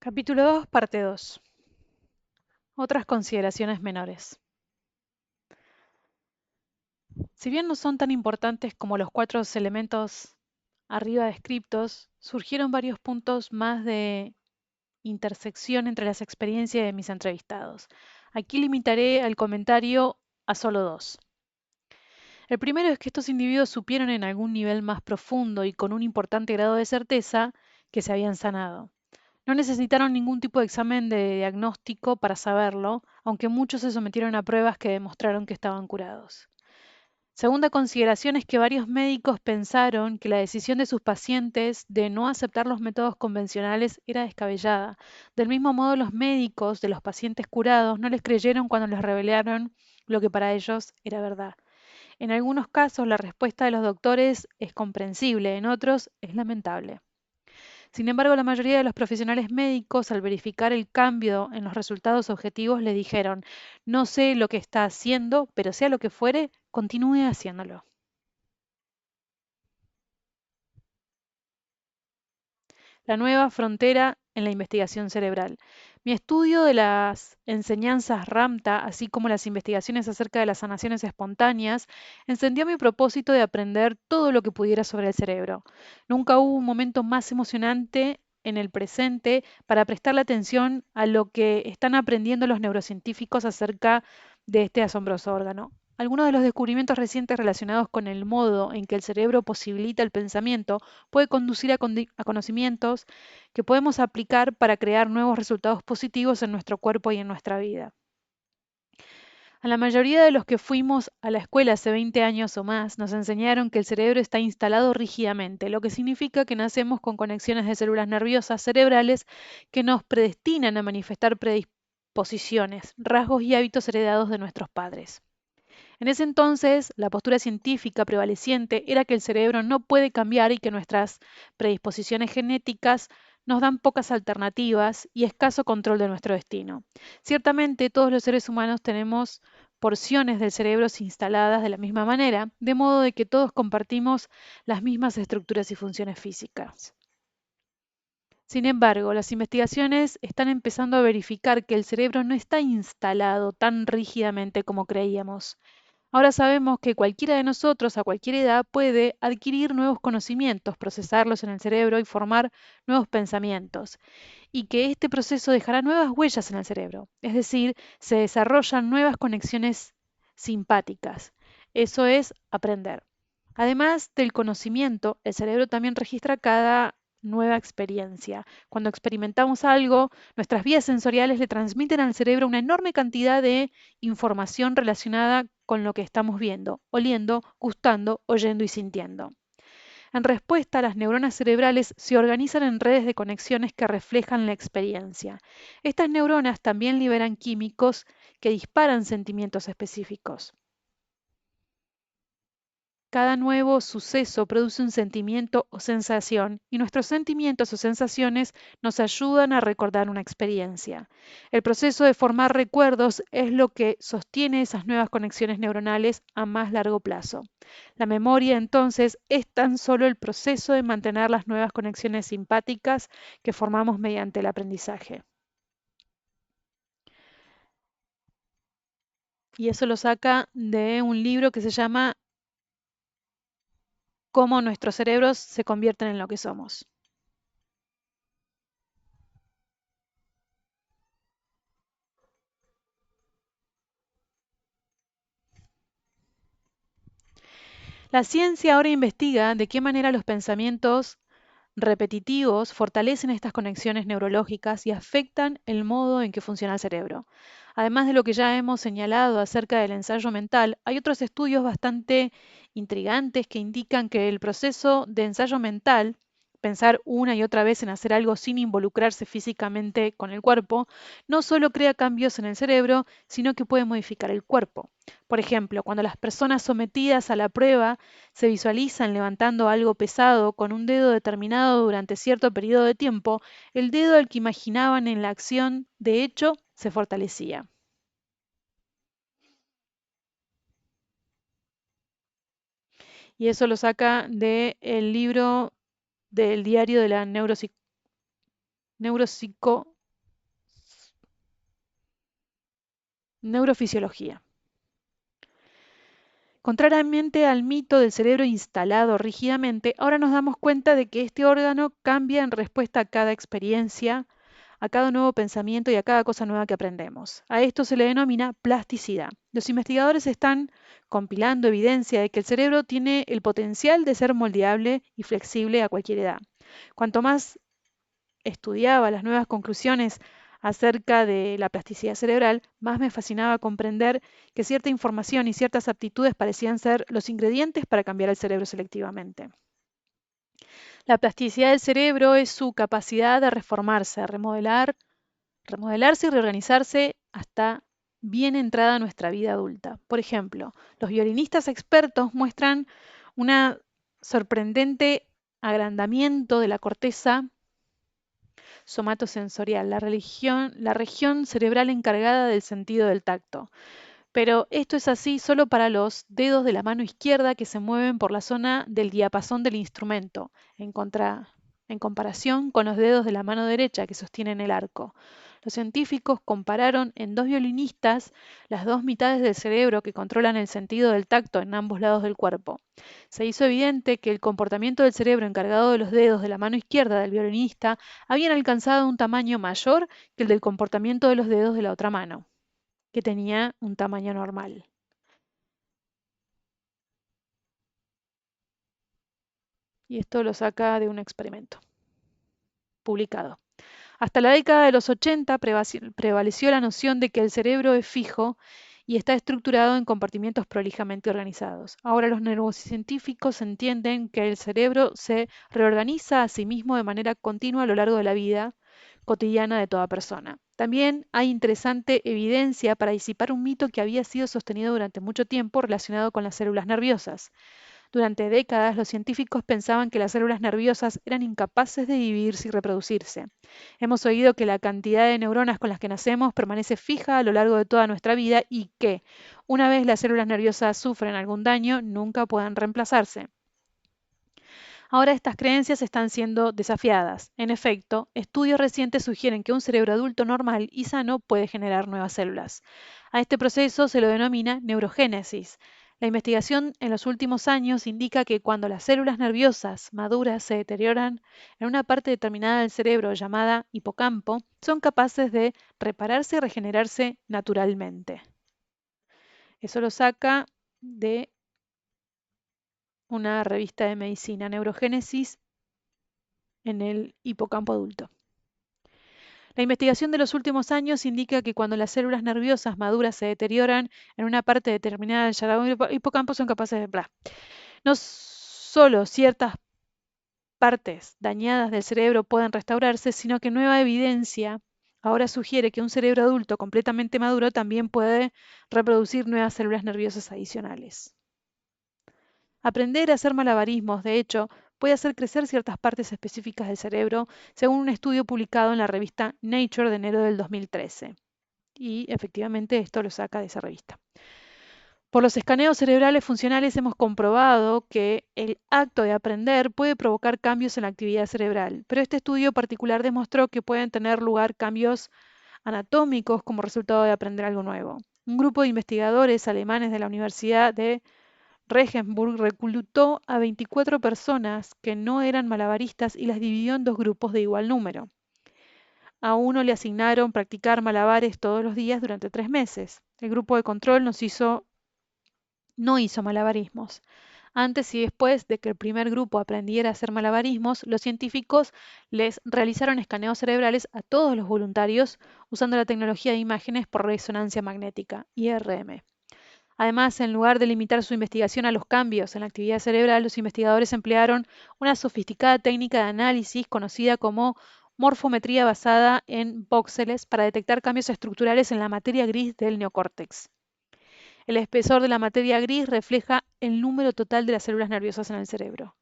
Capítulo 2, parte 2. Otras consideraciones menores. Si bien no son tan importantes como los cuatro elementos arriba descriptos, surgieron varios puntos más de intersección entre las experiencias de mis entrevistados. Aquí limitaré el comentario a solo dos. El primero es que estos individuos supieron en algún nivel más profundo y con un importante grado de certeza que se habían sanado. No necesitaron ningún tipo de examen de diagnóstico para saberlo, aunque muchos se sometieron a pruebas que demostraron que estaban curados. Segunda consideración es que varios médicos pensaron que la decisión de sus pacientes de no aceptar los métodos convencionales era descabellada. Del mismo modo, los médicos de los pacientes curados no les creyeron cuando les revelaron lo que para ellos era verdad. En algunos casos, la respuesta de los doctores es comprensible, en otros es lamentable. Sin embargo, la mayoría de los profesionales médicos, al verificar el cambio en los resultados objetivos, le dijeron, no sé lo que está haciendo, pero sea lo que fuere, continúe haciéndolo. La nueva frontera en la investigación cerebral. Mi estudio de las enseñanzas RAMTA, así como las investigaciones acerca de las sanaciones espontáneas, encendió mi propósito de aprender todo lo que pudiera sobre el cerebro. Nunca hubo un momento más emocionante en el presente para prestarle atención a lo que están aprendiendo los neurocientíficos acerca de este asombroso órgano. Algunos de los descubrimientos recientes relacionados con el modo en que el cerebro posibilita el pensamiento puede conducir a conocimientos que podemos aplicar para crear nuevos resultados positivos en nuestro cuerpo y en nuestra vida. A la mayoría de los que fuimos a la escuela hace 20 años o más, nos enseñaron que el cerebro está instalado rígidamente, lo que significa que nacemos con conexiones de células nerviosas cerebrales que nos predestinan a manifestar predisposiciones, rasgos y hábitos heredados de nuestros padres. En ese entonces, la postura científica prevaleciente era que el cerebro no puede cambiar y que nuestras predisposiciones genéticas nos dan pocas alternativas y escaso control de nuestro destino. Ciertamente, todos los seres humanos tenemos porciones del cerebro instaladas de la misma manera, de modo de que todos compartimos las mismas estructuras y funciones físicas. Sin embargo, las investigaciones están empezando a verificar que el cerebro no está instalado tan rígidamente como creíamos. Ahora sabemos que cualquiera de nosotros a cualquier edad puede adquirir nuevos conocimientos, procesarlos en el cerebro y formar nuevos pensamientos, y que este proceso dejará nuevas huellas en el cerebro, es decir, se desarrollan nuevas conexiones simpáticas. Eso es aprender. Además del conocimiento, el cerebro también registra cada nueva experiencia. Cuando experimentamos algo, nuestras vías sensoriales le transmiten al cerebro una enorme cantidad de información relacionada con lo que estamos viendo, oliendo, gustando, oyendo y sintiendo. En respuesta, las neuronas cerebrales se organizan en redes de conexiones que reflejan la experiencia. Estas neuronas también liberan químicos que disparan sentimientos específicos. Cada nuevo suceso produce un sentimiento o sensación y nuestros sentimientos o sensaciones nos ayudan a recordar una experiencia. El proceso de formar recuerdos es lo que sostiene esas nuevas conexiones neuronales a más largo plazo. La memoria, entonces, es tan solo el proceso de mantener las nuevas conexiones simpáticas que formamos mediante el aprendizaje. Y eso lo saca de un libro que se llama Cómo nuestros cerebros se convierten en lo que somos. La ciencia ahora investiga de qué manera los pensamientos repetitivos fortalecen estas conexiones neurológicas y afectan el modo en que funciona el cerebro. Además de lo que ya hemos señalado acerca del ensayo mental, hay otros estudios bastante intrigantes que indican que el proceso de ensayo mental, pensar una y otra vez en hacer algo sin involucrarse físicamente con el cuerpo, no solo crea cambios en el cerebro, sino que puede modificar el cuerpo. Por ejemplo, cuando las personas sometidas a la prueba se visualizan levantando algo pesado con un dedo determinado durante cierto periodo de tiempo, el dedo al que imaginaban en la acción, de hecho, se fortalecía. Y eso lo saca del libro del diario de la neuropsicología. neurofisiología. Contrariamente al mito del cerebro instalado rígidamente, ahora nos damos cuenta de que este órgano cambia en respuesta a cada experiencia, a cada nuevo pensamiento y a cada cosa nueva que aprendemos. A esto se le denomina plasticidad. Los investigadores están compilando evidencia de que el cerebro tiene el potencial de ser moldeable y flexible a cualquier edad. Cuanto más estudiaba las nuevas conclusiones acerca de la plasticidad cerebral, más me fascinaba comprender que cierta información y ciertas aptitudes parecían ser los ingredientes para cambiar el cerebro selectivamente. La plasticidad del cerebro es su capacidad de reformarse, remodelarse y reorganizarse hasta bien entrada nuestra vida adulta. Por ejemplo, los violinistas expertos muestran un sorprendente agrandamiento de la corteza somatosensorial, la región cerebral encargada del sentido del tacto. Pero esto es así solo para los dedos de la mano izquierda que se mueven por la zona del diapasón del instrumento, en comparación con los dedos de la mano derecha que sostienen el arco. Los científicos compararon en dos violinistas las dos mitades del cerebro que controlan el sentido del tacto en ambos lados del cuerpo. Se hizo evidente que el comportamiento del cerebro encargado de los dedos de la mano izquierda del violinista habían alcanzado un tamaño mayor que el del comportamiento de los dedos de la otra mano, que tenía un tamaño normal. Y esto lo saca de un experimento publicado. Hasta la década de los 80 prevaleció la noción de que el cerebro es fijo y está estructurado en compartimientos prolijamente organizados. Ahora los neurocientíficos entienden que el cerebro se reorganiza a sí mismo de manera continua a lo largo de la vida cotidiana de toda persona. También hay interesante evidencia para disipar un mito que había sido sostenido durante mucho tiempo relacionado con las células nerviosas. Durante décadas, los científicos pensaban que las células nerviosas eran incapaces de dividirse y reproducirse. Hemos oído que la cantidad de neuronas con las que nacemos permanece fija a lo largo de toda nuestra vida y que, una vez las células nerviosas sufren algún daño, nunca pueden reemplazarse. Ahora estas creencias están siendo desafiadas. En efecto, estudios recientes sugieren que un cerebro adulto normal y sano puede generar nuevas células. A este proceso se lo denomina neurogénesis. La investigación en los últimos años indica que cuando las células nerviosas maduras se deterioran en una parte determinada del cerebro llamada hipocampo, son capaces de repararse y regenerarse naturalmente. Eso lo saca de una revista de medicina, Neurogénesis en el hipocampo adulto. La investigación de los últimos años indica que cuando las células nerviosas maduras se deterioran en una parte determinada del hipocampo son capaces de... No solo ciertas partes dañadas del cerebro pueden restaurarse, sino que nueva evidencia ahora sugiere que un cerebro adulto completamente maduro también puede reproducir nuevas células nerviosas adicionales. Aprender a hacer malabarismos, de hecho, puede hacer crecer ciertas partes específicas del cerebro, según un estudio publicado en la revista Nature de enero del 2013. Y efectivamente esto lo saca de esa revista. Por los escaneos cerebrales funcionales hemos comprobado que el acto de aprender puede provocar cambios en la actividad cerebral, pero este estudio particular demostró que pueden tener lugar cambios anatómicos como resultado de aprender algo nuevo. Un grupo de investigadores alemanes de la Universidad de Regensburg reclutó a 24 personas que no eran malabaristas y las dividió en dos grupos de igual número. A uno le asignaron practicar malabares todos los días durante 3 meses. El grupo de control no hizo malabarismos. Antes y después de que el primer grupo aprendiera a hacer malabarismos, los científicos les realizaron escaneos cerebrales a todos los voluntarios usando la tecnología de imágenes por resonancia magnética, IRM. Además, en lugar de limitar su investigación a los cambios en la actividad cerebral, los investigadores emplearon una sofisticada técnica de análisis conocida como morfometría basada en voxeles para detectar cambios estructurales en la materia gris del neocórtex. El espesor de la materia gris refleja el número total de las células nerviosas en el cerebro.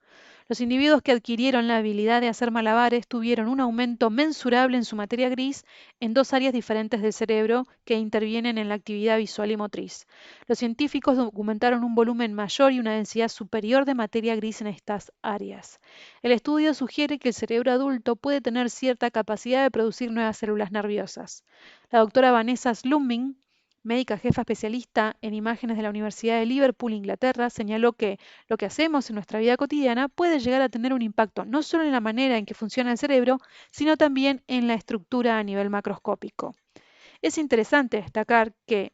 Los individuos que adquirieron la habilidad de hacer malabares tuvieron un aumento mensurable en su materia gris en dos áreas diferentes del cerebro que intervienen en la actividad visual y motriz. Los científicos documentaron un volumen mayor y una densidad superior de materia gris en estas áreas. El estudio sugiere que el cerebro adulto puede tener cierta capacidad de producir nuevas células nerviosas. La doctora Vanessa Slumming, médica jefa especialista en imágenes de la Universidad de Liverpool, Inglaterra, señaló que lo que hacemos en nuestra vida cotidiana puede llegar a tener un impacto no solo en la manera en que funciona el cerebro, sino también en la estructura a nivel macroscópico. Es interesante destacar que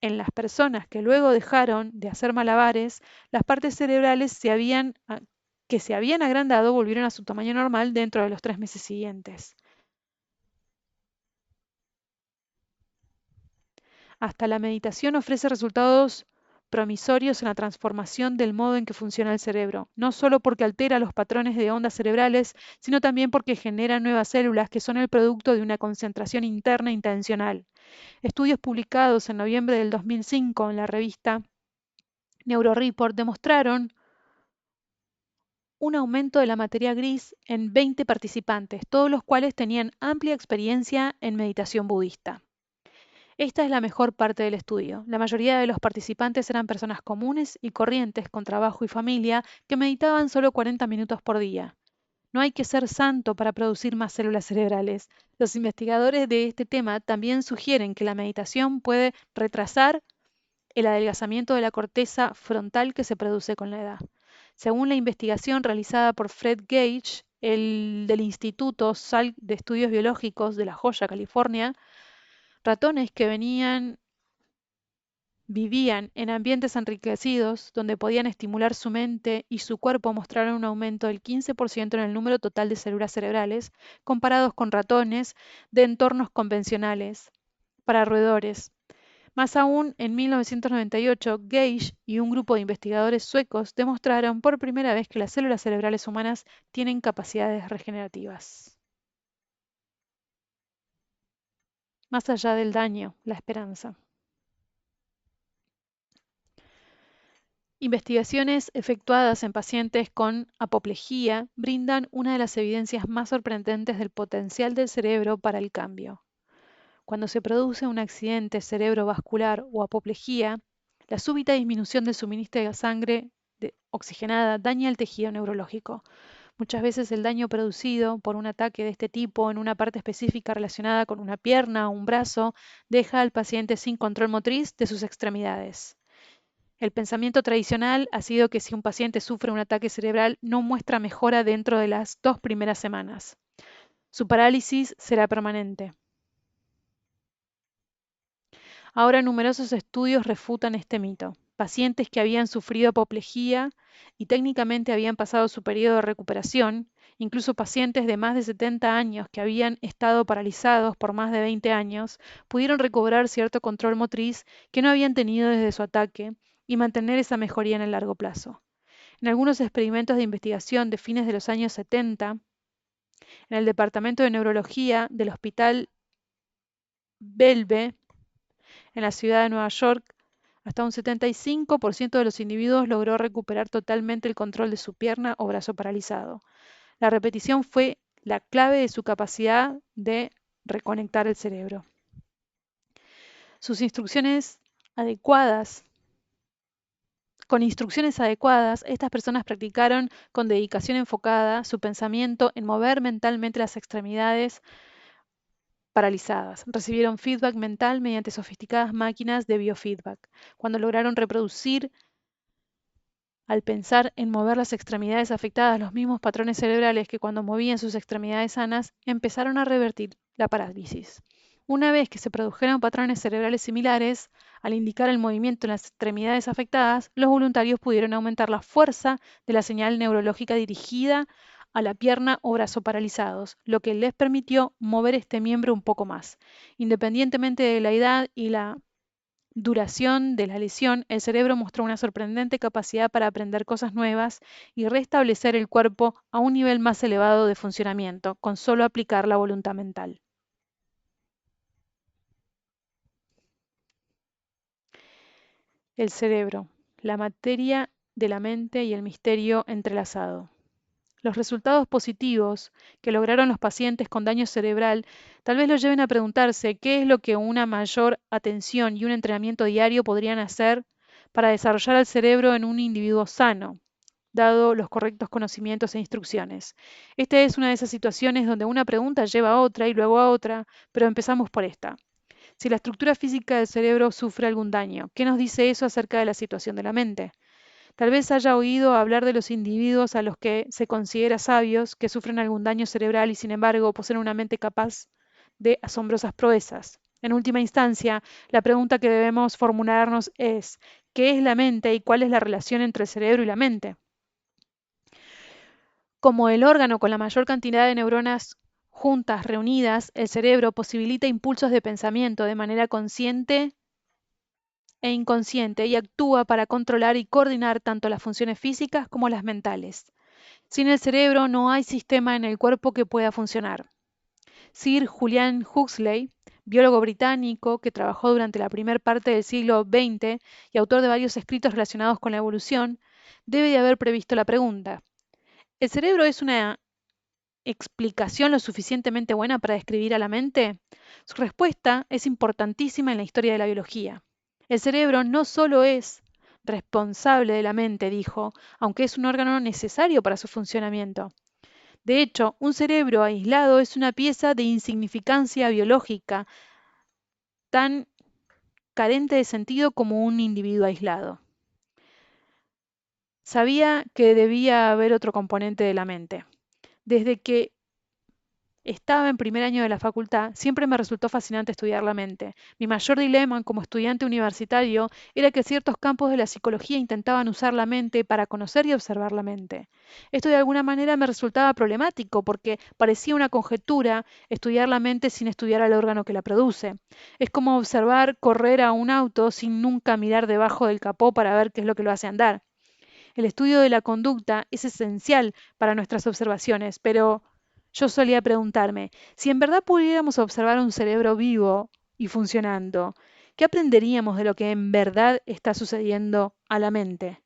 en las personas que luego dejaron de hacer malabares, las partes cerebrales que se habían agrandado volvieron a su tamaño normal dentro de los 3 meses siguientes. Hasta la meditación ofrece resultados promisorios en la transformación del modo en que funciona el cerebro, no solo porque altera los patrones de ondas cerebrales, sino también porque genera nuevas células que son el producto de una concentración interna intencional. Estudios publicados en noviembre del 2005 en la revista NeuroReport demostraron un aumento de la materia gris en 20 participantes, todos los cuales tenían amplia experiencia en meditación budista. Esta es la mejor parte del estudio. La mayoría de los participantes eran personas comunes y corrientes con trabajo y familia que meditaban solo 40 minutos por día. No hay que ser santo para producir más células cerebrales. Los investigadores de este tema también sugieren que la meditación puede retrasar el adelgazamiento de la corteza frontal que se produce con la edad. Según la investigación realizada por Fred Gage, el del Instituto Salk de Estudios Biológicos de La Joya, California, ratones que vivían en ambientes enriquecidos donde podían estimular su mente y su cuerpo mostraron un aumento del 15% en el número total de células cerebrales comparados con ratones de entornos convencionales para roedores. Más aún, en 1998, Gage y un grupo de investigadores suecos demostraron por primera vez que las células cerebrales humanas tienen capacidades regenerativas. Más allá del daño, la esperanza. Investigaciones efectuadas en pacientes con apoplejía brindan una de las evidencias más sorprendentes del potencial del cerebro para el cambio. Cuando se produce un accidente cerebrovascular o apoplejía, la súbita disminución del suministro de sangre oxigenada daña el tejido neurológico. Muchas veces el daño producido por un ataque de este tipo en una parte específica relacionada con una pierna o un brazo deja al paciente sin control motriz de sus extremidades. El pensamiento tradicional ha sido que si un paciente sufre un ataque cerebral no muestra mejora dentro de las 2 primeras semanas. Su parálisis será permanente. Ahora numerosos estudios refutan este mito. Pacientes que habían sufrido apoplejía y técnicamente habían pasado su periodo de recuperación, incluso pacientes de más de 70 años que habían estado paralizados por más de 20 años, pudieron recobrar cierto control motriz que no habían tenido desde su ataque y mantener esa mejoría en el largo plazo. En algunos experimentos de investigación de fines de los años 70, en el Departamento de Neurología del Hospital Bellevue, en la ciudad de Nueva York, hasta un 75% de los individuos logró recuperar totalmente el control de su pierna o brazo paralizado. La repetición fue la clave de su capacidad de reconectar el cerebro. Sus instrucciones adecuadas Con instrucciones adecuadas, estas personas practicaron con dedicación enfocada su pensamiento en mover mentalmente las extremidades paralizadas. Recibieron feedback mental mediante sofisticadas máquinas de biofeedback. Cuando lograron reproducir al pensar en mover las extremidades afectadas los mismos patrones cerebrales que cuando movían sus extremidades sanas, empezaron a revertir la parálisis. Una vez que se produjeron patrones cerebrales similares, al indicar el movimiento en las extremidades afectadas, los voluntarios pudieron aumentar la fuerza de la señal neurológica dirigida a la pierna o brazo paralizados, lo que les permitió mover este miembro un poco más. Independientemente de la edad y la duración de la lesión, el cerebro mostró una sorprendente capacidad para aprender cosas nuevas y restablecer el cuerpo a un nivel más elevado de funcionamiento, con solo aplicar la voluntad mental. El cerebro, la materia de la mente y el misterio entrelazado. Los resultados positivos que lograron los pacientes con daño cerebral tal vez los lleven a preguntarse qué es lo que una mayor atención y un entrenamiento diario podrían hacer para desarrollar el cerebro en un individuo sano, dado los correctos conocimientos e instrucciones. Esta es una de esas situaciones donde una pregunta lleva a otra y luego a otra, pero empezamos por esta. Si la estructura física del cerebro sufre algún daño, ¿qué nos dice eso acerca de la situación de la mente? Tal vez haya oído hablar de los individuos a los que se considera sabios, que sufren algún daño cerebral y sin embargo poseen una mente capaz de asombrosas proezas. En última instancia, la pregunta que debemos formularnos es, ¿qué es la mente y cuál es la relación entre el cerebro y la mente? Como el órgano con la mayor cantidad de neuronas juntas, reunidas, el cerebro posibilita impulsos de pensamiento de manera consciente e inconsciente y actúa para controlar y coordinar tanto las funciones físicas como las mentales. Sin el cerebro no hay sistema en el cuerpo que pueda funcionar. Sir Julian Huxley, biólogo británico que trabajó durante la primera parte del siglo XX y autor de varios escritos relacionados con la evolución, debe de haber previsto la pregunta. ¿El cerebro es una explicación lo suficientemente buena para describir a la mente? Su respuesta es importantísima en la historia de la biología. El cerebro no solo es responsable de la mente, dijo, aunque es un órgano necesario para su funcionamiento. De hecho, un cerebro aislado es una pieza de insignificancia biológica, tan carente de sentido como un individuo aislado. Sabía que debía haber otro componente de la mente. Desde que estaba en primer año de la facultad, siempre me resultó fascinante estudiar la mente. Mi mayor dilema como estudiante universitario era que ciertos campos de la psicología intentaban usar la mente para conocer y observar la mente. Esto de alguna manera me resultaba problemático porque parecía una conjetura estudiar la mente sin estudiar al órgano que la produce. Es como observar correr a un auto sin nunca mirar debajo del capó para ver qué es lo que lo hace andar. El estudio de la conducta es esencial para nuestras observaciones, pero yo solía preguntarme, si en verdad pudiéramos observar un cerebro vivo y funcionando, ¿qué aprenderíamos de lo que en verdad está sucediendo a la mente?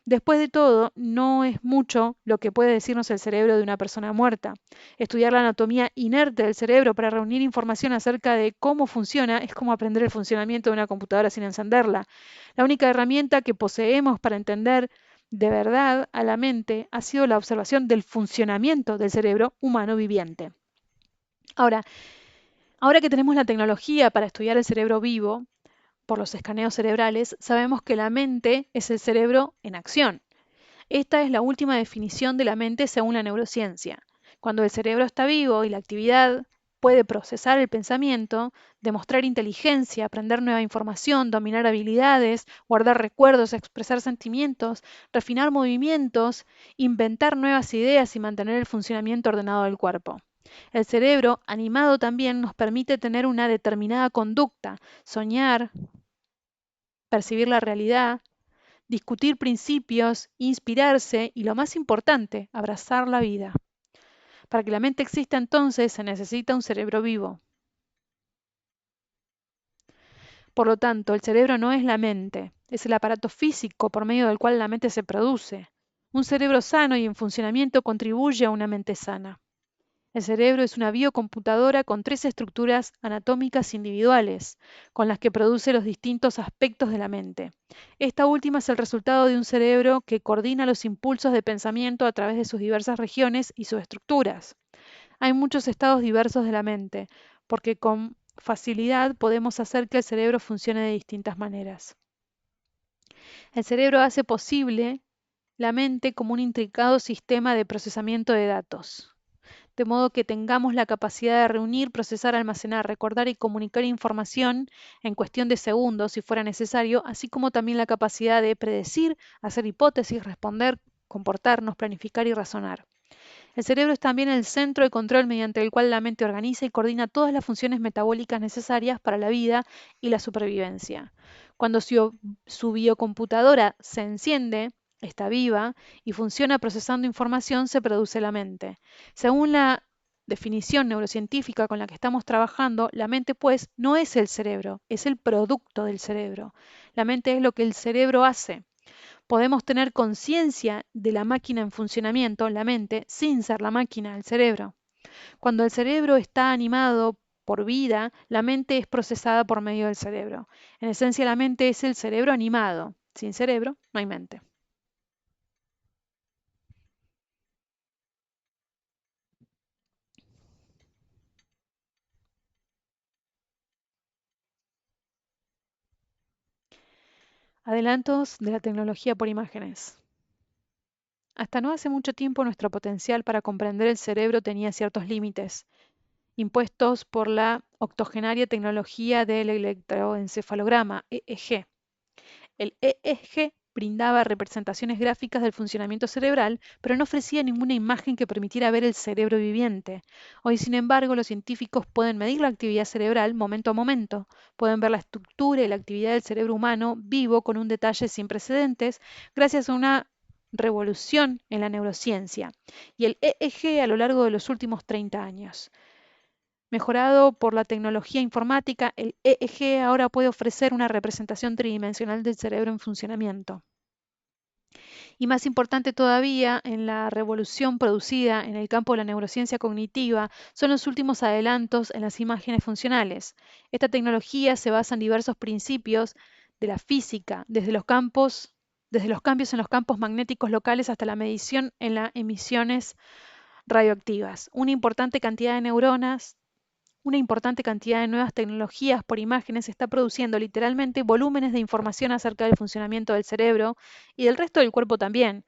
Después de todo, no es mucho lo que puede decirnos el cerebro de una persona muerta. Estudiar la anatomía inerte del cerebro para reunir información acerca de cómo funciona es como aprender el funcionamiento de una computadora sin encenderla. La única herramienta que poseemos para entender de verdad a la mente ha sido la observación del funcionamiento del cerebro humano viviente. Ahora, ahora que tenemos la tecnología para estudiar el cerebro vivo, por los escaneos cerebrales, sabemos que la mente es el cerebro en acción. Esta es la última definición de la mente según la neurociencia. Cuando el cerebro está vivo y la actividad puede procesar el pensamiento, demostrar inteligencia, aprender nueva información, dominar habilidades, guardar recuerdos, expresar sentimientos, refinar movimientos, inventar nuevas ideas y mantener el funcionamiento ordenado del cuerpo. El cerebro, animado también, nos permite tener una determinada conducta, soñar, percibir la realidad, discutir principios, inspirarse y, lo más importante, abrazar la vida. Para que la mente exista entonces se necesita un cerebro vivo. Por lo tanto, el cerebro no es la mente, es el aparato físico por medio del cual la mente se produce. Un cerebro sano y en funcionamiento contribuye a una mente sana. El cerebro es una biocomputadora con tres estructuras anatómicas individuales, con las que produce los distintos aspectos de la mente. Esta última es el resultado de un cerebro que coordina los impulsos de pensamiento a través de sus diversas regiones y subestructuras. Hay muchos estados diversos de la mente, porque con facilidad podemos hacer que el cerebro funcione de distintas maneras. El cerebro hace posible la mente como un intricado sistema de procesamiento de datos, de modo que tengamos la capacidad de reunir, procesar, almacenar, recordar y comunicar información en cuestión de segundos si fuera necesario, así como también la capacidad de predecir, hacer hipótesis, responder, comportarnos, planificar y razonar. El cerebro es también el centro de control mediante el cual la mente organiza y coordina todas las funciones metabólicas necesarias para la vida y la supervivencia. Cuando su biocomputadora se enciende, está viva y funciona procesando información, se produce la mente. Según la definición neurocientífica con la que estamos trabajando, la mente pues no es el cerebro, es el producto del cerebro. La mente es lo que el cerebro hace. Podemos tener conciencia de la máquina en funcionamiento, la mente, sin ser la máquina, el cerebro. Cuando el cerebro está animado por vida, la mente es procesada por medio del cerebro. En esencia, la mente es el cerebro animado. Sin cerebro, no hay mente. Adelantos de la tecnología por imágenes. Hasta no hace mucho tiempo nuestro potencial para comprender el cerebro tenía ciertos límites, impuestos por la octogenaria tecnología del electroencefalograma, EEG. El EEG brindaba representaciones gráficas del funcionamiento cerebral, pero no ofrecía ninguna imagen que permitiera ver el cerebro viviente. Hoy, sin embargo, los científicos pueden medir la actividad cerebral momento a momento, pueden ver la estructura y la actividad del cerebro humano vivo con un detalle sin precedentes, gracias a una revolución en la neurociencia y el EEG a lo largo de los últimos 30 años. Mejorado por la tecnología informática, el EEG ahora puede ofrecer una representación tridimensional del cerebro en funcionamiento. Y más importante todavía, en la revolución producida en el campo de la neurociencia cognitiva, son los últimos adelantos en las imágenes funcionales. Esta tecnología se basa en diversos principios de la física, desde los cambios en los campos magnéticos locales hasta la medición en las emisiones radioactivas. Una importante cantidad de nuevas tecnologías por imágenes está produciendo literalmente volúmenes de información acerca del funcionamiento del cerebro y del resto del cuerpo también.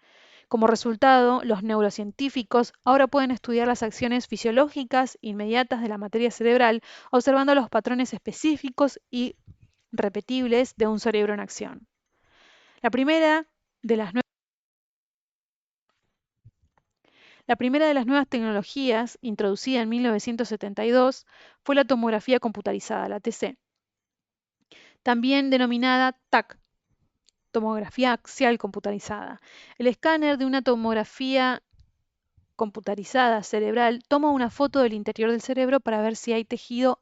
Como resultado, los neurocientíficos ahora pueden estudiar las acciones fisiológicas inmediatas de la materia cerebral, observando los patrones específicos y repetibles de un cerebro en acción. La primera de las La primera de las nuevas tecnologías, introducida en 1972, fue la tomografía computarizada, la TC, también denominada TAC, tomografía axial computarizada. El escáner de una tomografía computarizada cerebral toma una foto del interior del cerebro para ver si hay tejido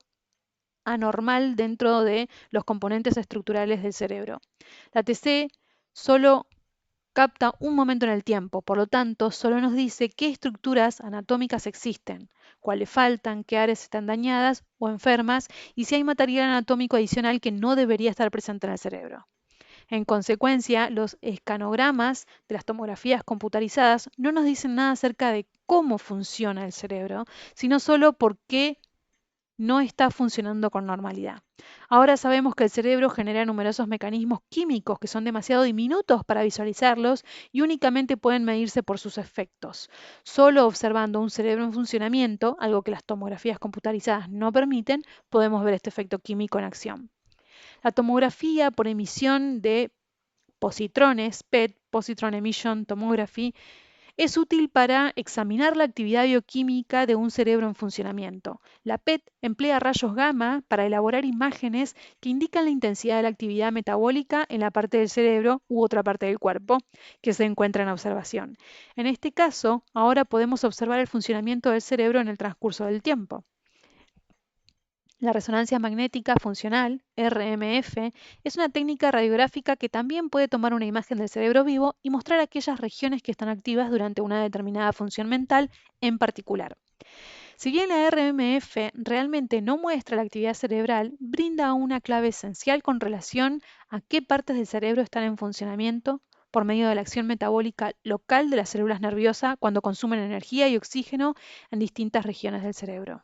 anormal dentro de los componentes estructurales del cerebro. La TC solo capta un momento en el tiempo, por lo tanto, solo nos dice qué estructuras anatómicas existen, cuáles faltan, qué áreas están dañadas o enfermas y si hay material anatómico adicional que no debería estar presente en el cerebro. En consecuencia, los escanogramas de las tomografías computarizadas no nos dicen nada acerca de cómo funciona el cerebro, sino solo por qué no está funcionando con normalidad. Ahora sabemos que el cerebro genera numerosos mecanismos químicos que son demasiado diminutos para visualizarlos y únicamente pueden medirse por sus efectos. Solo observando un cerebro en funcionamiento, algo que las tomografías computarizadas no permiten, podemos ver este efecto químico en acción. La tomografía por emisión de positrones, PET, Positron Emission Tomography, es útil para examinar la actividad bioquímica de un cerebro en funcionamiento. La PET emplea rayos gamma para elaborar imágenes que indican la intensidad de la actividad metabólica en la parte del cerebro u otra parte del cuerpo que se encuentra en observación. En este caso, ahora podemos observar el funcionamiento del cerebro en el transcurso del tiempo. La resonancia magnética funcional, RMF, es una técnica radiográfica que también puede tomar una imagen del cerebro vivo y mostrar aquellas regiones que están activas durante una determinada función mental en particular. Si bien la RMF realmente no muestra la actividad cerebral, brinda una clave esencial con relación a qué partes del cerebro están en funcionamiento por medio de la acción metabólica local de las células nerviosas cuando consumen energía y oxígeno en distintas regiones del cerebro.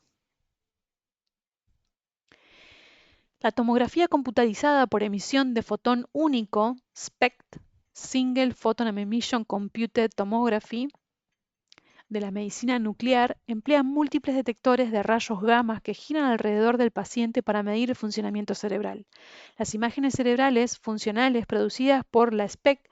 La tomografía computarizada por emisión de fotón único, SPECT, Single Photon Emission Computed Tomography, de la medicina nuclear, emplea múltiples detectores de rayos gamma que giran alrededor del paciente para medir el funcionamiento cerebral. Las imágenes cerebrales funcionales producidas por la SPECT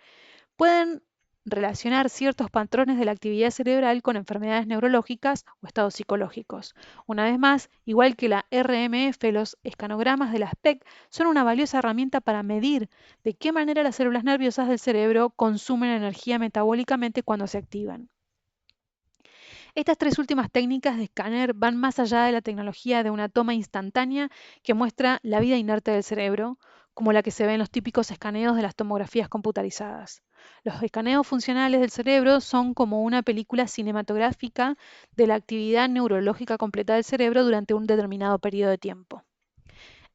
pueden relacionar ciertos patrones de la actividad cerebral con enfermedades neurológicas o estados psicológicos. Una vez más, igual que la RMF, los escanogramas de la SPEC son una valiosa herramienta para medir de qué manera las células nerviosas del cerebro consumen energía metabólicamente cuando se activan. Estas tres últimas técnicas de escáner van más allá de la tecnología de una toma instantánea que muestra la vida inerte del cerebro, como la que se ve en los típicos escaneos de las tomografías computarizadas. Los escaneos funcionales del cerebro son como una película cinematográfica de la actividad neurológica completa del cerebro durante un determinado periodo de tiempo.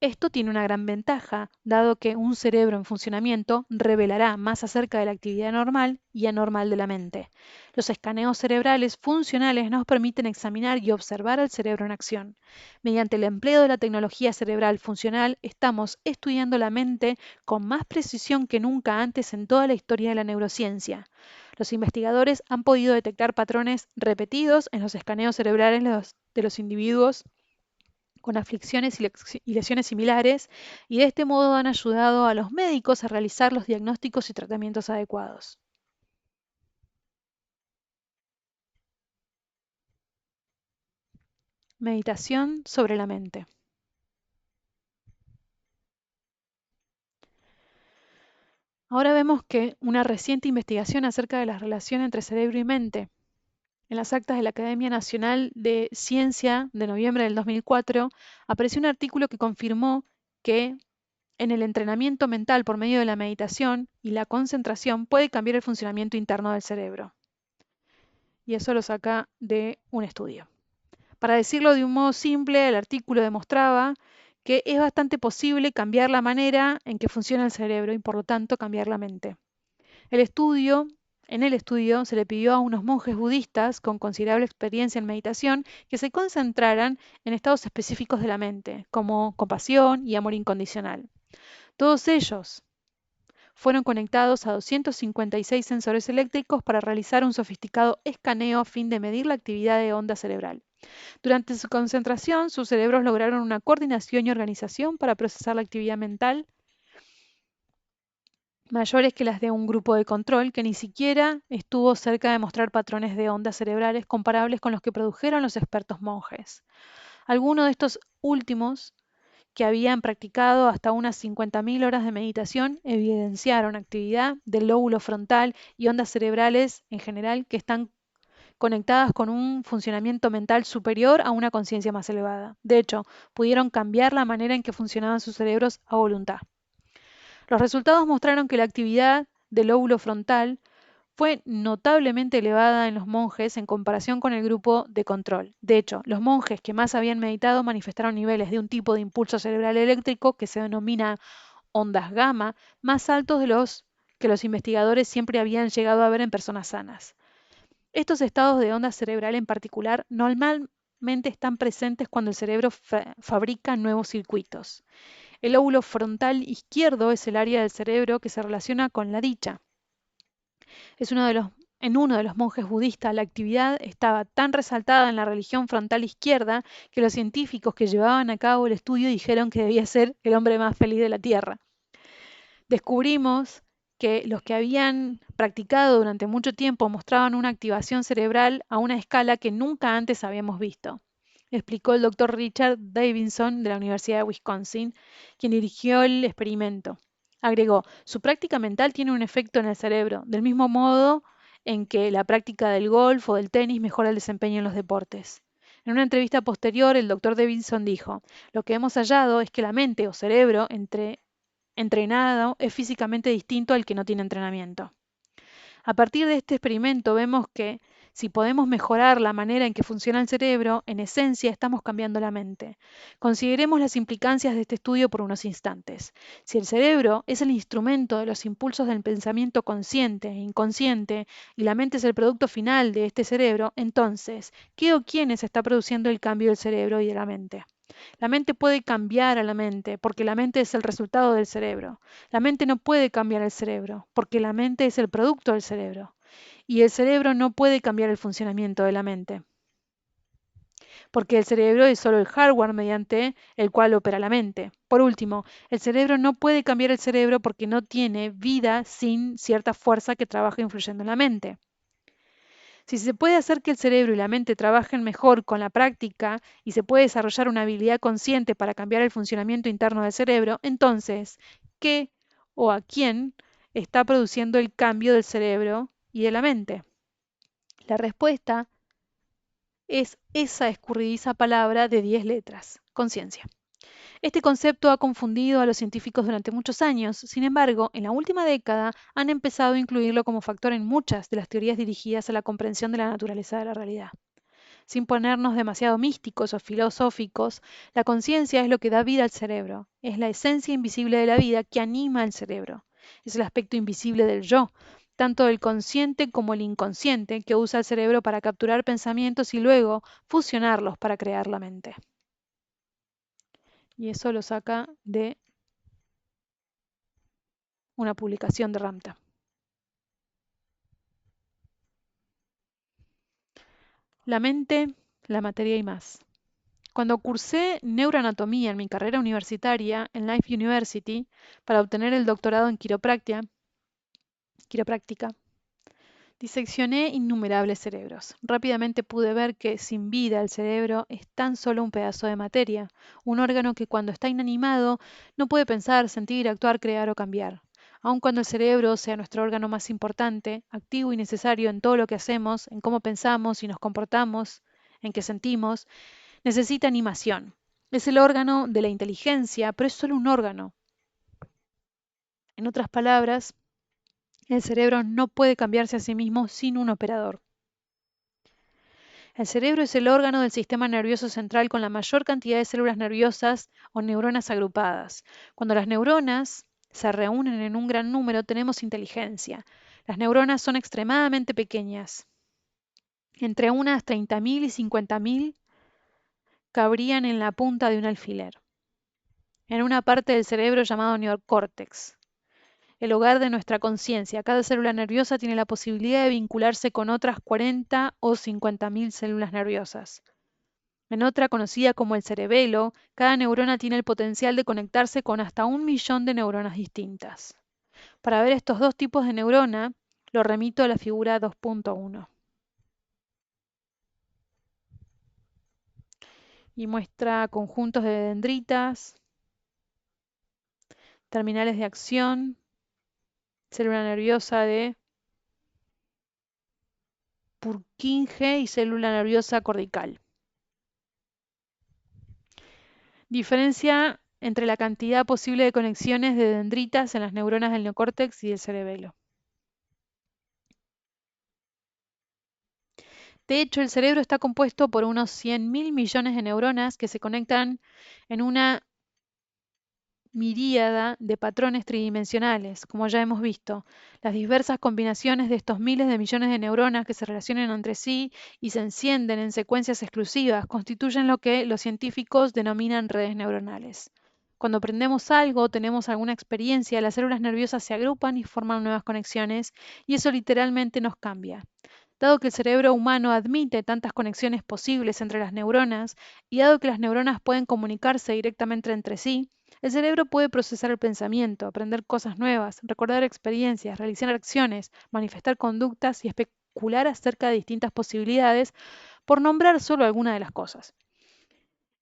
Esto tiene una gran ventaja, dado que un cerebro en funcionamiento revelará más acerca de la actividad normal y anormal de la mente. Los escaneos cerebrales funcionales nos permiten examinar y observar al cerebro en acción. Mediante el empleo de la tecnología cerebral funcional, estamos estudiando la mente con más precisión que nunca antes en toda la historia de la neurociencia. Los investigadores han podido detectar patrones repetidos en los escaneos cerebrales de los individuos con aflicciones y lesiones similares, y de este modo han ayudado a los médicos a realizar los diagnósticos y tratamientos adecuados. Meditación sobre la mente. Ahora vemos que una reciente investigación acerca de la relación entre cerebro y mente, en las actas de la Academia Nacional de Ciencia de noviembre del 2004, apareció un artículo que confirmó que en el entrenamiento mental por medio de la meditación y la concentración puede cambiar el funcionamiento interno del cerebro. Y eso lo saca de un estudio. Para decirlo de un modo simple, el artículo demostraba que es bastante posible cambiar la manera en que funciona el cerebro y por lo tanto cambiar la mente. En el estudio se le pidió a unos monjes budistas con considerable experiencia en meditación que se concentraran en estados específicos de la mente, como compasión y amor incondicional. Todos ellos fueron conectados a 256 sensores eléctricos para realizar un sofisticado escaneo a fin de medir la actividad de onda cerebral. Durante su concentración, sus cerebros lograron una coordinación y organización para procesar la actividad mental mayores que las de un grupo de control que ni siquiera estuvo cerca de mostrar patrones de ondas cerebrales comparables con los que produjeron los expertos monjes. Algunos de estos últimos, que habían practicado hasta unas 50.000 horas de meditación, evidenciaron actividad del lóbulo frontal y ondas cerebrales en general que están conectadas con un funcionamiento mental superior a una conciencia más elevada. De hecho, pudieron cambiar la manera en que funcionaban sus cerebros a voluntad. Los resultados mostraron que la actividad del lóbulo frontal fue notablemente elevada en los monjes en comparación con el grupo de control. De hecho, los monjes que más habían meditado manifestaron niveles de un tipo de impulso cerebral eléctrico que se denomina ondas gamma, más altos de los que los investigadores siempre habían llegado a ver en personas sanas. Estos estados de onda cerebral en particular normalmente están presentes cuando el cerebro fabrica nuevos circuitos. El lóbulo frontal izquierdo es el área del cerebro que se relaciona con la dicha. En uno de los monjes budistas, la actividad estaba tan resaltada en la religión frontal izquierda que los científicos que llevaban a cabo el estudio dijeron que debía ser el hombre más feliz de la Tierra. Descubrimos que los que habían practicado durante mucho tiempo mostraban una activación cerebral a una escala que nunca antes habíamos visto, explicó el doctor Richard Davidson de la Universidad de Wisconsin, quien dirigió el experimento. Agregó, su práctica mental tiene un efecto en el cerebro, del mismo modo en que la práctica del golf o del tenis mejora el desempeño en los deportes. En una entrevista posterior, el doctor Davidson dijo, lo que hemos hallado es que la mente o cerebro entrenado es físicamente distinto al que no tiene entrenamiento. A partir de este experimento vemos que si podemos mejorar la manera en que funciona el cerebro, en esencia estamos cambiando la mente. Consideremos las implicancias de este estudio por unos instantes. Si el cerebro es el instrumento de los impulsos del pensamiento consciente e inconsciente y la mente es el producto final de este cerebro, entonces, ¿qué o quiénes está produciendo el cambio del cerebro y de la mente? La mente puede cambiar a la mente porque la mente es el resultado del cerebro. La mente no puede cambiar el cerebro porque la mente es el producto del cerebro. Y el cerebro no puede cambiar el funcionamiento de la mente porque el cerebro es solo el hardware mediante el cual opera la mente. Por último, el cerebro no puede cambiar el cerebro porque no tiene vida sin cierta fuerza que trabaja influyendo en la mente. Si se puede hacer que el cerebro y la mente trabajen mejor con la práctica y se puede desarrollar una habilidad consciente para cambiar el funcionamiento interno del cerebro, entonces, ¿qué o a quién está produciendo el cambio del cerebro y de la mente? La respuesta es esa escurridiza palabra de 10 letras, conciencia. Este concepto ha confundido a los científicos durante muchos años, sin embargo, en la última década han empezado a incluirlo como factor en muchas de las teorías dirigidas a la comprensión de la naturaleza de la realidad. Sin ponernos demasiado místicos o filosóficos, la conciencia es lo que da vida al cerebro, es la esencia invisible de la vida que anima al cerebro, es el aspecto invisible del yo, tanto el consciente como el inconsciente, que usa el cerebro para capturar pensamientos y luego fusionarlos para crear la mente. Y eso lo saca de una publicación de Ramta. La mente, la materia y más. Cuando cursé neuroanatomía en mi carrera universitaria en Life University para obtener el doctorado en quiropráctica, diseccioné innumerables cerebros. Rápidamente pude ver que sin vida el cerebro es tan solo un pedazo de materia, un órgano que cuando está inanimado no puede pensar, sentir, actuar, crear o cambiar. Aun cuando el cerebro sea nuestro órgano más importante, activo y necesario en todo lo que hacemos, en cómo pensamos y nos comportamos, en qué sentimos, necesita animación. Es el órgano de la inteligencia, pero es solo un órgano. En otras palabras, el cerebro no puede cambiarse a sí mismo sin un operador. El cerebro es el órgano del sistema nervioso central con la mayor cantidad de células nerviosas o neuronas agrupadas. Cuando las neuronas se reúnen en un gran número, tenemos inteligencia. Las neuronas son extremadamente pequeñas. Entre unas 30.000 y 50.000 cabrían en la punta de un alfiler, en una parte del cerebro llamado neocórtex, el hogar de nuestra conciencia. Cada célula nerviosa tiene la posibilidad de vincularse con otras 40 o 50.000 células nerviosas. En otra, conocida como el cerebelo, cada neurona tiene el potencial de conectarse con hasta 1.000.000 de neuronas distintas. Para ver estos dos tipos de neurona, lo remito a la figura 2.1. Y muestra conjuntos de dendritas, terminales de acción, célula nerviosa de Purkinje y célula nerviosa cortical. Diferencia entre la cantidad posible de conexiones de dendritas en las neuronas del neocórtex y del cerebelo. De hecho, el cerebro está compuesto por unos 100.000 millones de neuronas que se conectan en una miríada de patrones tridimensionales, como ya hemos visto. Las diversas combinaciones de estos miles de millones de neuronas que se relacionan entre sí y se encienden en secuencias exclusivas constituyen lo que los científicos denominan redes neuronales. Cuando aprendemos algo o tenemos alguna experiencia, las células nerviosas se agrupan y forman nuevas conexiones, y eso literalmente nos cambia. Dado que el cerebro humano admite tantas conexiones posibles entre las neuronas, y dado que las neuronas pueden comunicarse directamente entre sí, el cerebro puede procesar el pensamiento, aprender cosas nuevas, recordar experiencias, realizar acciones, manifestar conductas y especular acerca de distintas posibilidades, por nombrar solo alguna de las cosas.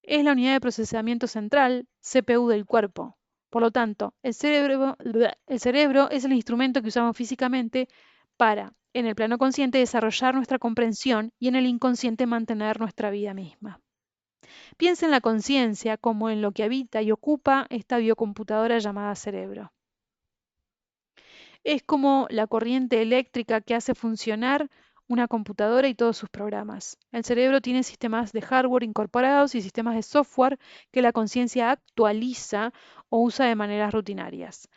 Es la unidad de procesamiento central, CPU del cuerpo. Por lo tanto, el cerebro es el instrumento que usamos físicamente para, en el plano consciente, desarrollar nuestra comprensión y en el inconsciente mantener nuestra vida misma. Piensa en la conciencia como en lo que habita y ocupa esta biocomputadora llamada cerebro. Es como la corriente eléctrica que hace funcionar una computadora y todos sus programas. El cerebro tiene sistemas de hardware incorporados y sistemas de software que la conciencia actualiza o usa de maneras rutinarias.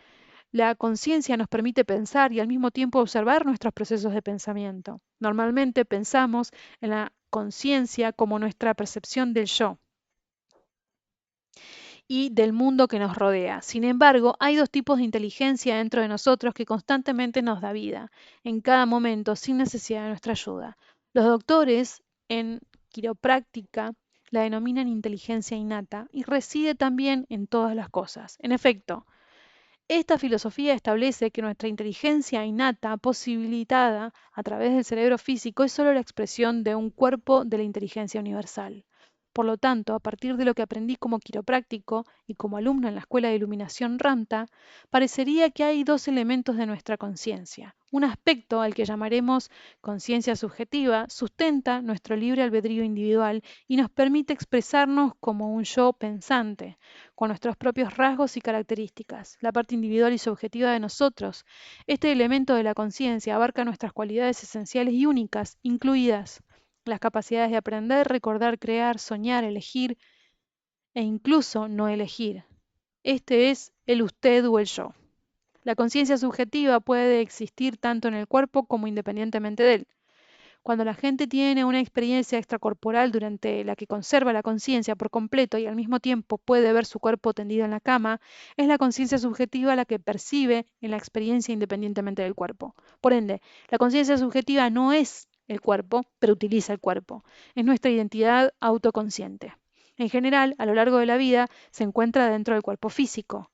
La conciencia nos permite pensar y al mismo tiempo observar nuestros procesos de pensamiento. Normalmente pensamos en la conciencia como nuestra percepción del yo y del mundo que nos rodea. Sin embargo, hay dos tipos de inteligencia dentro de nosotros que constantemente nos da vida, en cada momento, sin necesidad de nuestra ayuda. Los doctores en quiropráctica la denominan inteligencia innata y reside también en todas las cosas. En efecto, esta filosofía establece que nuestra inteligencia innata, posibilitada a través del cerebro físico, es solo la expresión de un cuerpo de la inteligencia universal. Por lo tanto, a partir de lo que aprendí como quiropráctico y como alumno en la Escuela de Iluminación Ramta, parecería que hay dos elementos de nuestra conciencia. Un aspecto, al que llamaremos conciencia subjetiva, sustenta nuestro libre albedrío individual y nos permite expresarnos como un yo pensante, con nuestros propios rasgos y características, la parte individual y subjetiva de nosotros. Este elemento de la conciencia abarca nuestras cualidades esenciales y únicas, incluidas las capacidades de aprender, recordar, crear, soñar, elegir e incluso no elegir. Este es el usted o el yo. La conciencia subjetiva puede existir tanto en el cuerpo como independientemente de él. Cuando la gente tiene una experiencia extracorporal durante la que conserva la conciencia por completo y al mismo tiempo puede ver su cuerpo tendido en la cama, es la conciencia subjetiva la que percibe en la experiencia independientemente del cuerpo. Por ende, la conciencia subjetiva no es el cuerpo, pero utiliza el cuerpo. Es nuestra identidad autoconsciente. En general, a lo largo de la vida, se encuentra dentro del cuerpo físico.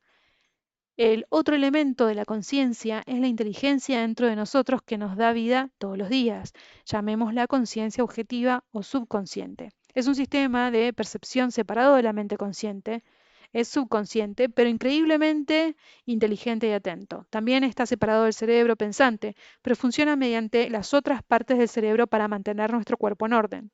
El otro elemento de la conciencia es la inteligencia dentro de nosotros que nos da vida todos los días. Llamémosla conciencia objetiva o subconsciente. Es un sistema de percepción separado de la mente consciente. Es subconsciente, pero increíblemente inteligente y atento. También está separado del cerebro pensante, pero funciona mediante las otras partes del cerebro para mantener nuestro cuerpo en orden.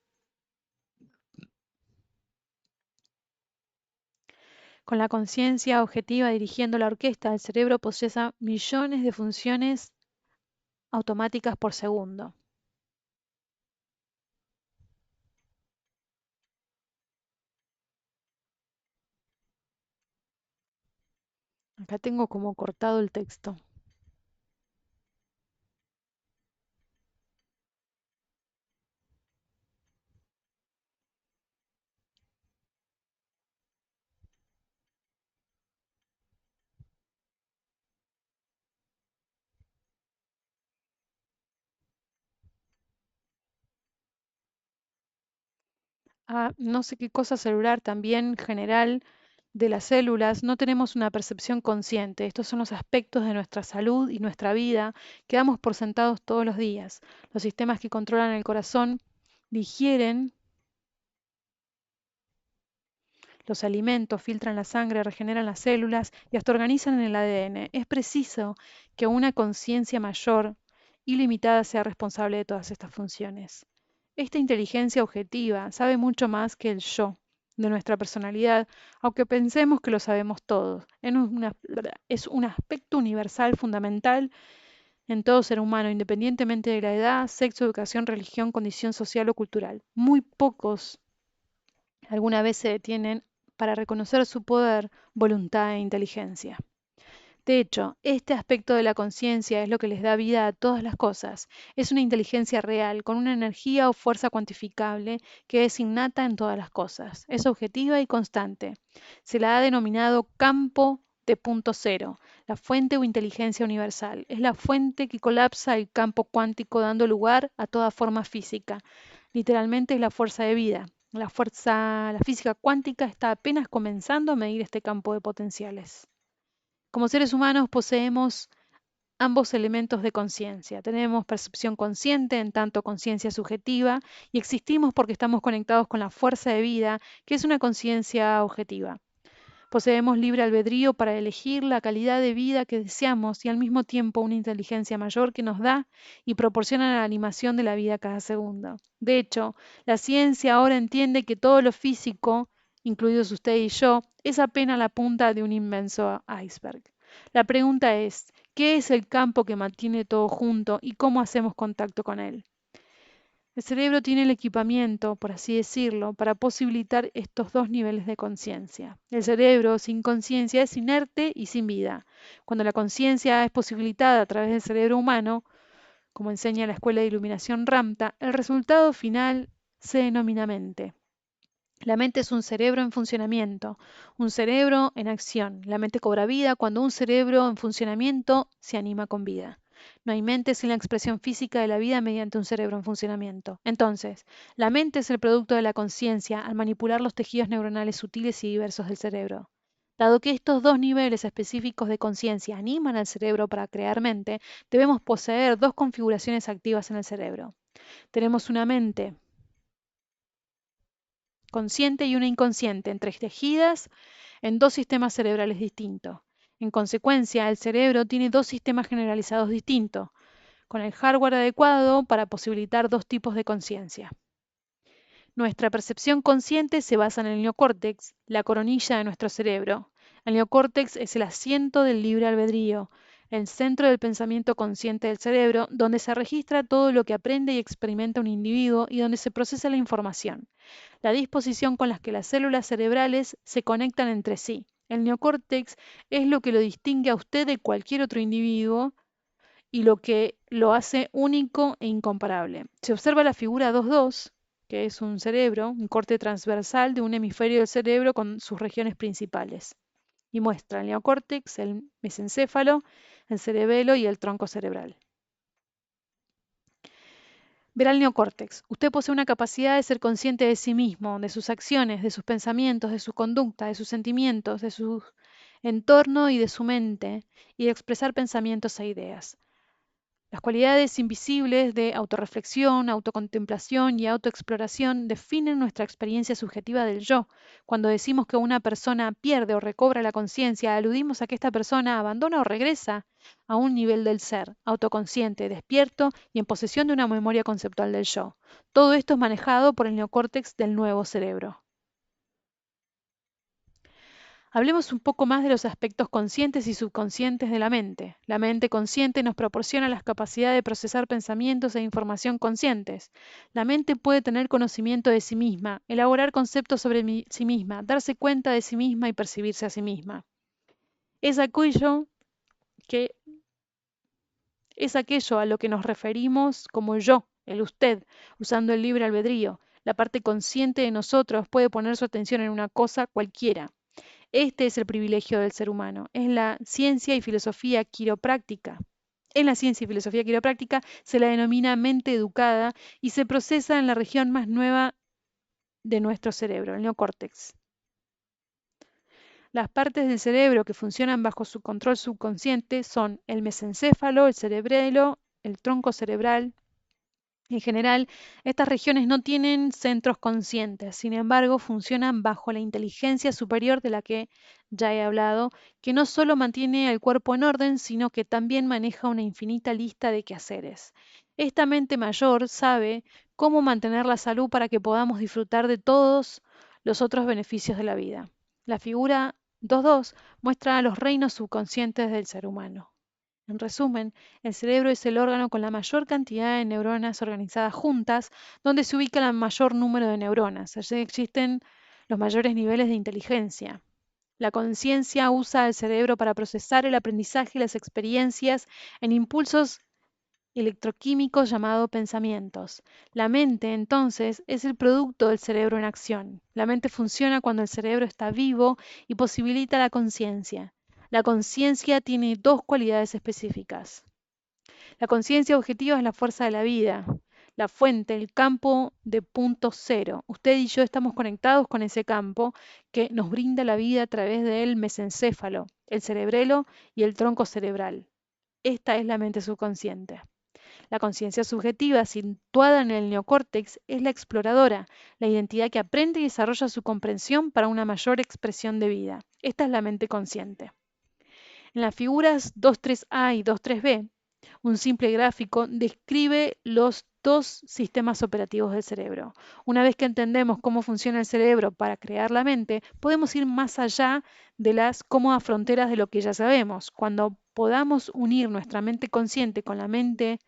Con la conciencia objetiva dirigiendo la orquesta, el cerebro procesa millones de funciones automáticas por segundo. Acá tengo como cortado el texto. No sé qué cosa celular también general de las células, no tenemos una percepción consciente. Estos son los aspectos de nuestra salud y nuestra vida que damos por sentados todos los días. Los sistemas que controlan el corazón digieren los alimentos, filtran la sangre, regeneran las células y hasta organizan el ADN. Es preciso que una conciencia mayor y limitada sea responsable de todas estas funciones. Esta inteligencia objetiva sabe mucho más que el yo de nuestra personalidad, aunque pensemos que lo sabemos todos. Es un aspecto universal fundamental en todo ser humano, independientemente de la edad, sexo, educación, religión, condición social o cultural. Muy pocos alguna vez se detienen para reconocer su poder, voluntad e inteligencia. De hecho, este aspecto de la conciencia es lo que les da vida a todas las cosas. Es una inteligencia real, con una energía o fuerza cuantificable que es innata en todas las cosas. Es objetiva y constante. Se la ha denominado campo de punto cero, la fuente o inteligencia universal. Es la fuente que colapsa el campo cuántico dando lugar a toda forma física. Literalmente es la fuerza de vida. La física cuántica está apenas comenzando a medir este campo de potenciales. Como seres humanos poseemos ambos elementos de conciencia. Tenemos percepción consciente, en tanto conciencia subjetiva, y existimos porque estamos conectados con la fuerza de vida, que es una conciencia objetiva. Poseemos libre albedrío para elegir la calidad de vida que deseamos y al mismo tiempo una inteligencia mayor que nos da y proporciona la animación de la vida cada segundo. De hecho, la ciencia ahora entiende que todo lo físico, incluidos usted y yo, es apenas la punta de un inmenso iceberg. La pregunta es, ¿qué es el campo que mantiene todo junto y cómo hacemos contacto con él? El cerebro tiene el equipamiento, por así decirlo, para posibilitar estos dos niveles de conciencia. El cerebro sin conciencia es inerte y sin vida. Cuando la conciencia es posibilitada a través del cerebro humano, como enseña la Escuela de Iluminación Ramta, el resultado final se denomina mente. La mente es un cerebro en funcionamiento, un cerebro en acción. La mente cobra vida cuando un cerebro en funcionamiento se anima con vida. No hay mente sin la expresión física de la vida mediante un cerebro en funcionamiento. Entonces, la mente es el producto de la conciencia al manipular los tejidos neuronales sutiles y diversos del cerebro. Dado que estos dos niveles específicos de conciencia animan al cerebro para crear mente, debemos poseer dos configuraciones activas en el cerebro. Tenemos una mente consciente y una inconsciente, entretejidas en dos sistemas cerebrales distintos. En consecuencia, el cerebro tiene dos sistemas generalizados distintos, con el hardware adecuado para posibilitar dos tipos de conciencia. Nuestra percepción consciente se basa en el neocórtex, la coronilla de nuestro cerebro. El neocórtex es el asiento del libre albedrío, el centro del pensamiento consciente del cerebro, donde se registra todo lo que aprende y experimenta un individuo y donde se procesa la información. La disposición con la que las células cerebrales se conectan entre sí. El neocórtex es lo que lo distingue a usted de cualquier otro individuo y lo que lo hace único e incomparable. Se observa la figura 2.2, que es un cerebro, un corte transversal de un hemisferio del cerebro con sus regiones principales, y muestra el neocórtex, el mesencéfalo, el cerebelo y el tronco cerebral. Verá el neocórtex. Usted posee una capacidad de ser consciente de sí mismo, de sus acciones, de sus pensamientos, de su conducta, de sus sentimientos, de su entorno y de su mente, y de expresar pensamientos e ideas. Las cualidades invisibles de autorreflexión, autocontemplación y autoexploración definen nuestra experiencia subjetiva del yo. Cuando decimos que una persona pierde o recobra la conciencia, aludimos a que esta persona abandona o regresa a un nivel del ser, autoconsciente, despierto y en posesión de una memoria conceptual del yo. Todo esto es manejado por el neocórtex del nuevo cerebro. Hablemos un poco más de los aspectos conscientes y subconscientes de la mente. La mente consciente nos proporciona la capacidad de procesar pensamientos e información conscientes. La mente puede tener conocimiento de sí misma, elaborar conceptos sobre sí misma, darse cuenta de sí misma y percibirse a sí misma. Es aquello que es aquello a lo que nos referimos como yo, el usted, usando el libre albedrío. La parte consciente de nosotros puede poner su atención en una cosa cualquiera. Este es el privilegio del ser humano. Es la ciencia y filosofía quiropráctica. En la ciencia y filosofía quiropráctica se la denomina mente educada y se procesa en la región más nueva de nuestro cerebro, el neocórtex. Las partes del cerebro que funcionan bajo su control subconsciente son el mesencéfalo, el cerebelo, el tronco cerebral. En general, estas regiones no tienen centros conscientes, sin embargo, funcionan bajo la inteligencia superior de la que ya he hablado, que no solo mantiene el cuerpo en orden, sino que también maneja una infinita lista de quehaceres. Esta mente mayor sabe cómo mantener la salud para que podamos disfrutar de todos los otros beneficios de la vida. La figura 2.2 muestra los reinos subconscientes del ser humano. En resumen, el cerebro es el órgano con la mayor cantidad de neuronas organizadas juntas, donde se ubica el mayor número de neuronas. Allí existen los mayores niveles de inteligencia. La conciencia usa el cerebro para procesar el aprendizaje y las experiencias en impulsos electroquímicos llamados pensamientos. La mente, entonces, es el producto del cerebro en acción. La mente funciona cuando el cerebro está vivo y posibilita la conciencia. La conciencia tiene dos cualidades específicas. La conciencia objetiva es la fuerza de la vida, la fuente, el campo de punto cero. Usted y yo estamos conectados con ese campo que nos brinda la vida a través del mesencéfalo, el cerebelo y el tronco cerebral. Esta es la mente subconsciente. La conciencia subjetiva, situada en el neocórtex, es la exploradora, la identidad que aprende y desarrolla su comprensión para una mayor expresión de vida. Esta es la mente consciente. En las figuras 2.3a y 2.3b, un simple gráfico describe los dos sistemas operativos del cerebro. Una vez que entendemos cómo funciona el cerebro para crear la mente, podemos ir más allá de las cómodas fronteras de lo que ya sabemos. Cuando podamos unir nuestra mente consciente con la mente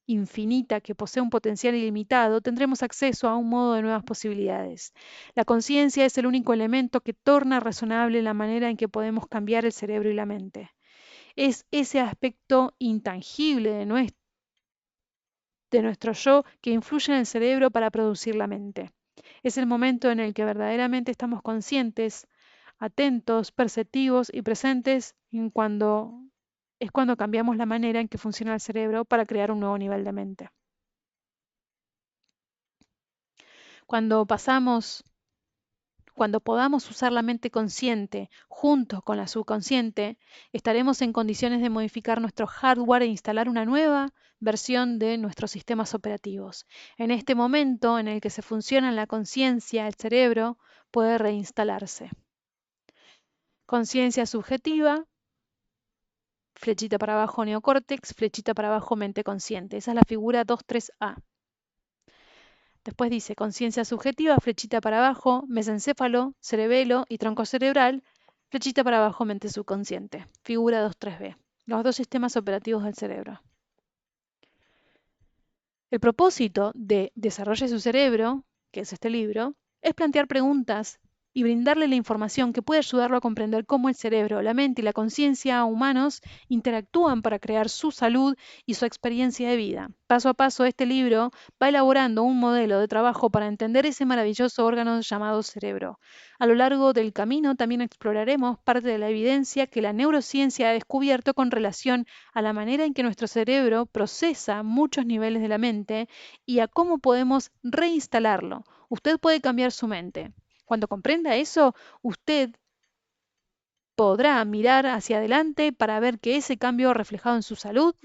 infinita que posee un potencial ilimitado, tendremos acceso a un modo de nuevas posibilidades. La conciencia es el único elemento que torna razonable la manera en que podemos cambiar el cerebro y la mente. Es ese aspecto intangible de nuestro yo que influye en el cerebro para producir la mente. Es el momento en el que verdaderamente estamos conscientes, atentos, perceptivos y presentes es cuando cambiamos la manera en que funciona el cerebro para crear un nuevo nivel de mente. Cuando pasamos Cuando podamos usar la mente consciente junto con la subconsciente, estaremos en condiciones de modificar nuestro hardware e instalar una nueva versión de nuestros sistemas operativos. En este momento en el que se funciona la conciencia, el cerebro puede reinstalarse. Conciencia subjetiva, flechita para abajo neocórtex, flechita para abajo mente consciente. Esa es la figura 2.3a. Después dice conciencia subjetiva, flechita para abajo, mesencéfalo, cerebelo y tronco cerebral, flechita para abajo, mente subconsciente. Figura 2.3b. Los dos sistemas operativos del cerebro. El propósito de Desarrolle su cerebro, que es este libro, es plantear preguntas y brindarle la información que puede ayudarlo a comprender cómo el cerebro, la mente y la conciencia humanos interactúan para crear su salud y su experiencia de vida. Paso a paso, este libro va elaborando un modelo de trabajo para entender ese maravilloso órgano llamado cerebro. A lo largo del camino también exploraremos parte de la evidencia que la neurociencia ha descubierto con relación a la manera en que nuestro cerebro procesa muchos niveles de la mente y a cómo podemos reinstalarlo. Usted puede cambiar su mente. Cuando comprenda eso, usted podrá mirar hacia adelante para ver que ese cambio reflejado en su salud,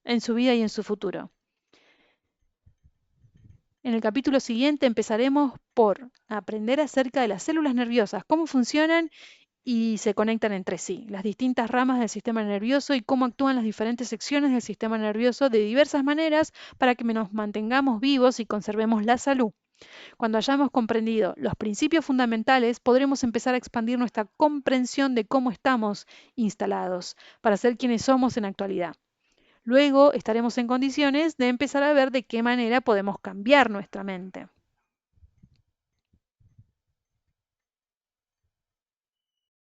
en su vida y en su futuro. En el capítulo siguiente empezaremos por aprender acerca de las células nerviosas, cómo funcionan y se conectan entre sí, las distintas ramas del sistema nervioso y cómo actúan las diferentes secciones del sistema nervioso de diversas maneras para que nos mantengamos vivos y conservemos la salud. Cuando hayamos comprendido los principios fundamentales, podremos empezar a expandir nuestra comprensión de cómo estamos instalados para ser quienes somos en la actualidad. Luego estaremos en condiciones de empezar a ver de qué manera podemos cambiar nuestra mente.